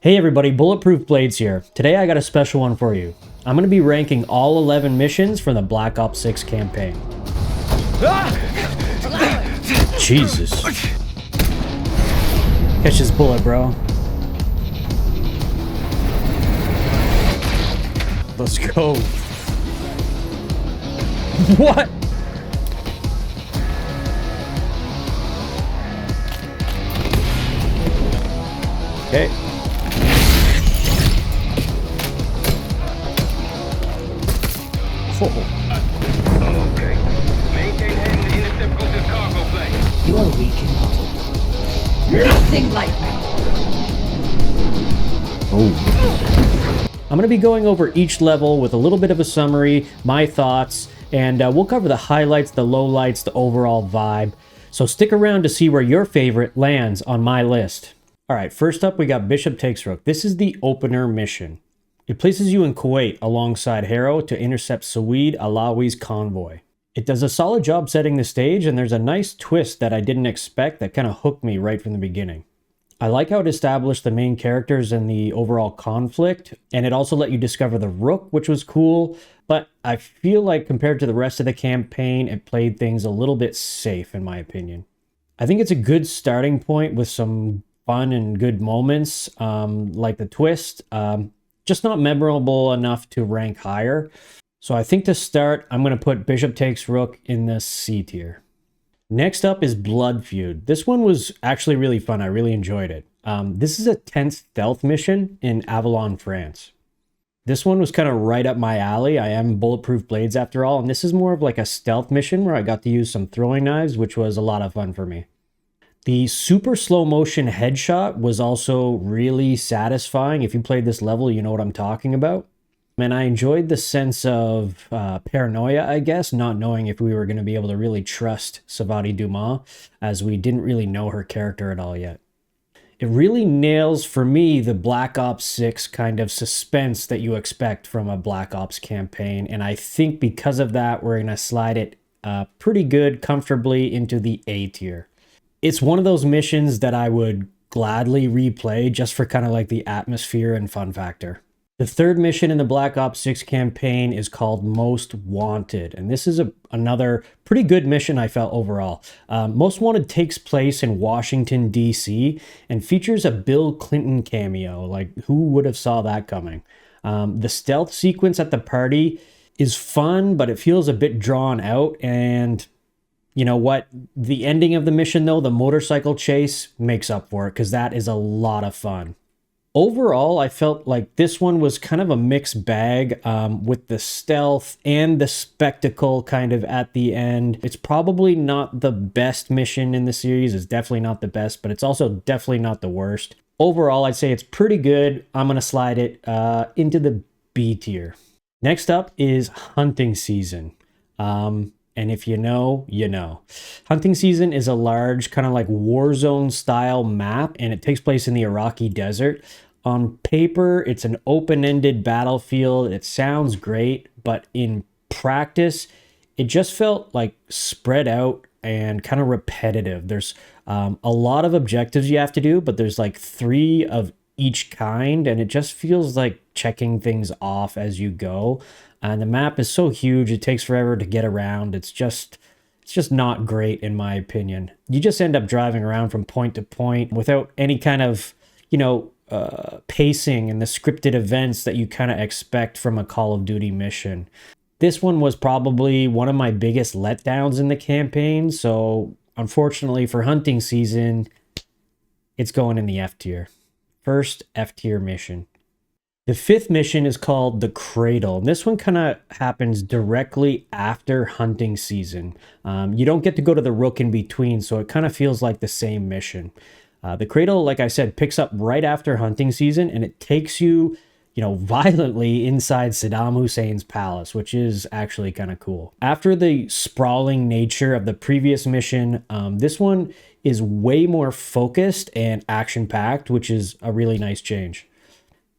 Hey everybody, Bulletproof Blades here. Today I got a special one for you. I'm going to be ranking all 11 missions from the Black Ops 6 campaign. Jesus. Catch this bullet, bro. Let's go. What? Okay. Okay. Maintain heading to intercept Rook's cargo plane. You are weak and puzzled. Nothing like that. I'm going to be going over each level with a little bit of a summary, my thoughts, and we'll cover the highlights, the lowlights, the overall vibe. So stick around to see where your favorite lands on my list. Alright, first up we got Bishop Takes Rook. This is the opener mission. It places you in Kuwait alongside Harrow to intercept Saweed Alawi's convoy. It does a solid job setting the stage, and there's a nice twist that I didn't expect that kind of hooked me right from the beginning. I like how it established the main characters and the overall conflict, and it also let you discover the Rook, which was cool, but I feel like compared to the rest of the campaign, it played things a little bit safe in my opinion. I think it's a good starting point with some fun and good moments, like the twist. Just not memorable enough to rank higher. So I think to start, I'm going to put Bishop Takes Rook in the C tier. Next up is Blood Feud. This one was actually really fun. I really enjoyed it. This is a tense stealth mission in Avalon, France. This one was kind of right up my alley. I am Bulletproof Blades after all, and this is more of like a stealth mission where I got to use some throwing knives, which was a lot of fun for me. The super slow motion headshot was also really satisfying. If you played this level, you know what I'm talking about. And I enjoyed the sense of paranoia, I guess, not knowing if we were going to be able to really trust Savati Dumas, as we didn't really know her character at all yet. It really nails, for me, the Black Ops 6 kind of suspense that you expect from a Black Ops campaign. And I think because of that, we're going to slide it pretty good, comfortably into the A tier. It's one of those missions that I would gladly replay just for kind of like the atmosphere and fun factor. The third mission in the Black Ops 6 campaign is called Most Wanted, and this is another pretty good mission I felt overall. Most Wanted takes place in Washington, D.C. and features a Bill Clinton cameo. Like, who would have saw that coming? The stealth sequence at the party is fun, but it feels a bit drawn out, and you know what? The ending of the mission, though, the motorcycle chase, makes up for it because that is a lot of fun. Overall, I felt like this one was kind of a mixed bag with the stealth and the spectacle kind of at the end. It's probably not the best mission in the series. It's definitely not the best, but it's also definitely not the worst. Overall, I'd say it's pretty good. I'm going to slide it into the B tier. Next up is Hunting Season. And if you know, you know. Hunting Season is a large kind of like Warzone style map, and it takes place in the Iraqi desert. On paper, it's an open-ended battlefield. It sounds great, but in practice, it just felt like spread out and kind of repetitive. There's a lot of objectives you have to do, but there's like 3 of each kind, and it just feels like checking things off as you go. And the map is so huge, it takes forever to get around. It's just not great in my opinion. You just end up driving around from point to point without any kind of, pacing and the scripted events that you kind of expect from a Call of Duty mission. This one was probably one of my biggest letdowns in the campaign, so unfortunately for Hunting Season, it's going in the F tier. First F tier mission. The 5th mission is called the Cradle. And this one kind of happens directly after Hunting Season. You don't get to go to the Rook in between, so it kind of feels like the same mission. The Cradle, like I said, picks up right after Hunting Season, and it takes you, violently inside Saddam Hussein's palace, which is actually kind of cool. After the sprawling nature of the previous mission, this one is way more focused and action-packed, which is a really nice change.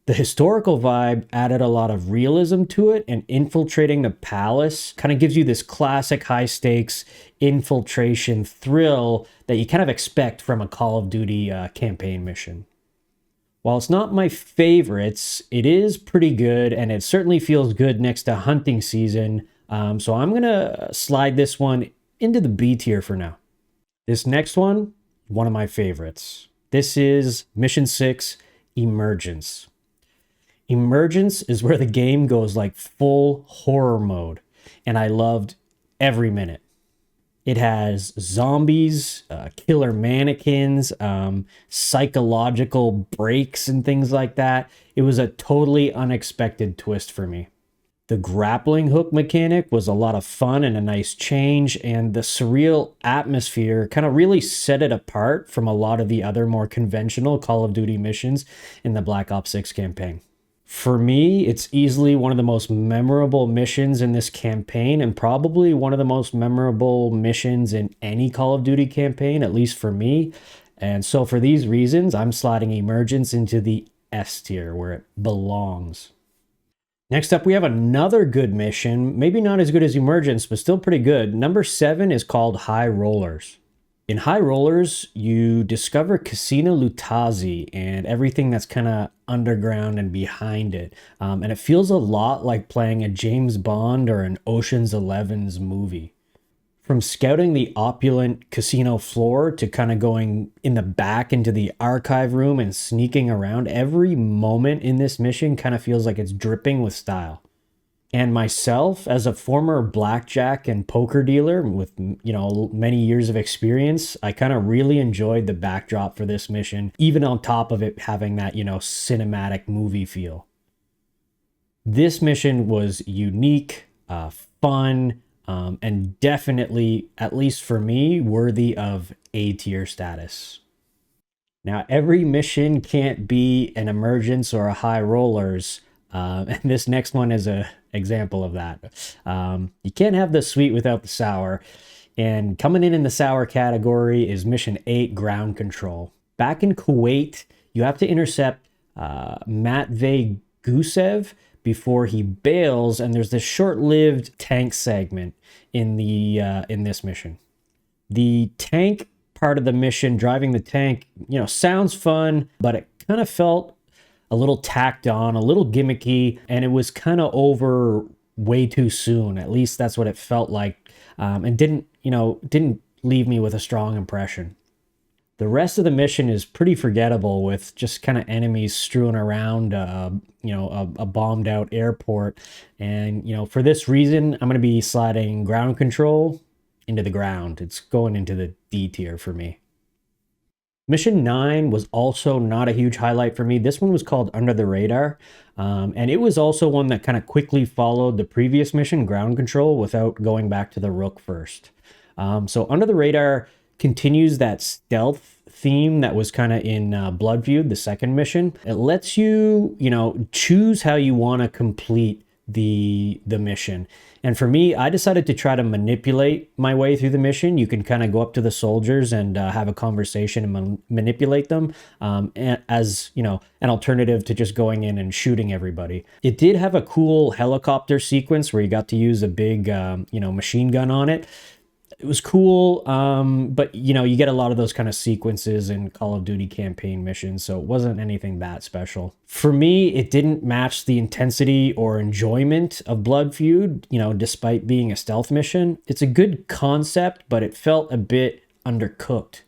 The historical vibe added a lot of realism to it, and infiltrating the palace kind of gives you this classic high-stakes infiltration thrill that you kind of expect from a Call of Duty campaign mission. While it's not my favorites, it is pretty good, and it certainly feels good next to hunting season. So I'm going to slide this one into the B tier for now. This next one of my favorites. This is Mission 6, Emergence. Emergence is where the game goes like full horror mode, and I loved every minute. It has zombies, killer mannequins, psychological breaks and things like that. It was a totally unexpected twist for me. The grappling hook mechanic was a lot of fun and a nice change, and the surreal atmosphere kind of really set it apart from a lot of the other more conventional Call of Duty missions in the Black Ops 6 campaign. For me, it's easily one of the most memorable missions in this campaign, and probably one of the most memorable missions in any Call of Duty campaign, at least for me. And so for these reasons, I'm sliding Emergence into the S tier, where it belongs. Next up, we have another good mission, maybe not as good as Emergence, but still pretty good. Number 7 is called High Rollers. In High Rollers, you discover Casino Lutazi and everything that's kind of underground and behind it. And it feels a lot like playing a James Bond or an Ocean's 11's movie. From scouting the opulent casino floor to kind of going in the back into the archive room and sneaking around, every moment in this mission kind of feels like it's dripping with style. And myself, as a former blackjack and poker dealer with, many years of experience, I kind of really enjoyed the backdrop for this mission, even on top of it having that, cinematic movie feel. This mission was unique, fun, and definitely, at least for me, worthy of A tier status. Now, every mission can't be an Emergence or a High Rollers, and this next one is an example of that. You can't have the sweet without the sour, and coming in the sour category is Mission 8, Ground Control. Back in Kuwait, you have to intercept Matvey Gusev before he bails, and there's this short-lived tank segment in this mission. The tank part of the mission, driving the tank, sounds fun, but it kind of felt a little tacked on, a little gimmicky, and it was kind of over way too soon. At least that's what it felt like, and didn't leave me with a strong impression. The rest of the mission is pretty forgettable, with just kind of enemies strewing around, a bombed out airport. And, for this reason, I'm going to be sliding Ground Control into the ground. It's going into the D tier for me. Mission 9 was also not a huge highlight for me. This one was called Under the Radar. And it was also one that kind of quickly followed the previous mission, Ground Control, without going back to the Rook first. So Under the Radar continues that stealth theme that was kind of in Blood Feud, the second mission. It lets you, choose how you want to complete the mission. And for me, I decided to try to manipulate my way through the mission. You can kind of go up to the soldiers and have a conversation and manipulate them as, an alternative to just going in and shooting everybody. It did have a cool helicopter sequence where you got to use a big, machine gun on it. It was cool, but you get a lot of those kind of sequences in Call of Duty campaign missions, so it wasn't anything that special. For me, it didn't match the intensity or enjoyment of Blood Feud, despite being a stealth mission. It's a good concept, but it felt a bit undercooked.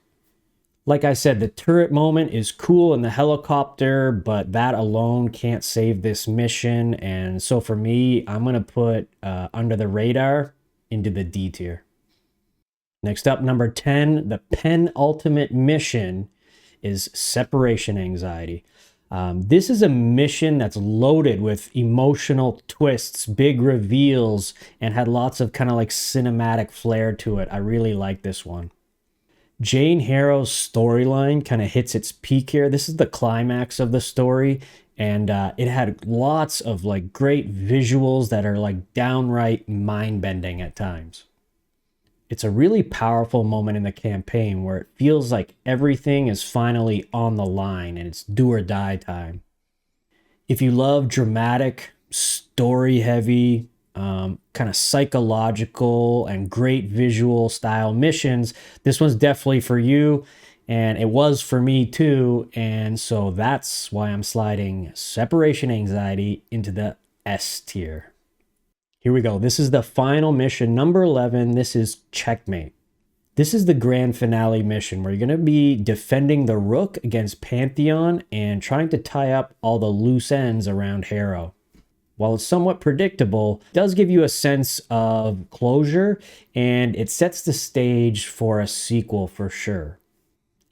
Like I said, the turret moment is cool in the helicopter, but that alone can't save this mission, and so for me, I'm going to put Under the Radar into the D tier. Next up, number 10, the penultimate mission is Separation Anxiety. This is a mission that's loaded with emotional twists, big reveals, and had lots of kind of like cinematic flair to it. I really like this one. Jane Harrow's storyline kind of hits its peak here. This is the climax of the story, and it had lots of like great visuals that are like downright mind-bending at times. It's a really powerful moment in the campaign where it feels like everything is finally on the line and it's do or die time. If you love dramatic, story-heavy, kind of psychological and great visual style missions, this one's definitely for you. and it was for me too, and so that's why I'm sliding separation anxiety into the S tier. Here we go. This is the final mission, number 11. This is Checkmate. This is the grand finale mission where you're going to be defending the Rook against Pantheon and trying to tie up all the loose ends around Harrow. While it's somewhat predictable, it does give you a sense of closure, and it sets the stage for a sequel for sure.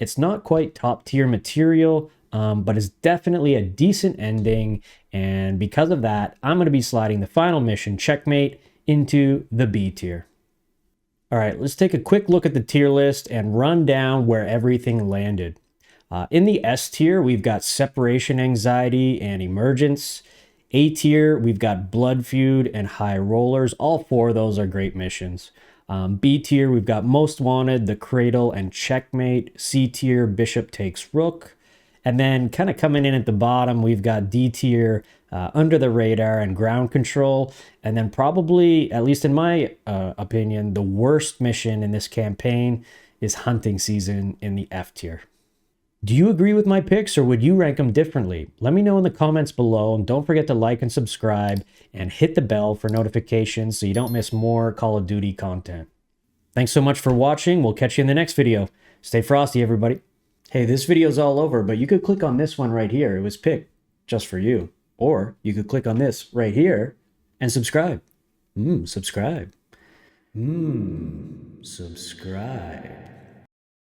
It's not quite top tier material, but it's definitely a decent ending, and because of that, I'm going to be sliding the final mission, Checkmate, into the B tier. All right, let's take a quick look at the tier list and run down where everything landed. In the S tier, we've got Separation Anxiety and Emergence. A tier, we've got Blood Feud and High Rollers. All four of those are great missions. B tier, we've got Most Wanted, the Cradle, and Checkmate. C tier, Bishop Takes Rook. And then kind of coming in at the bottom, we've got D tier, Under the Radar, and Ground Control. And then probably, at least in my opinion, the worst mission in this campaign is Hunting Season in the F tier. Do you agree with my picks, or would you rank them differently? Let me know in the comments below, and don't forget to like and subscribe and hit the bell for notifications so you don't miss more Call of Duty content. Thanks so much for watching. We'll catch you in the next video. Stay frosty, everybody. Hey, this video's all over, but you could click on this one right here. It was picked just for you. Or you could click on this right here and subscribe. Subscribe. Subscribe.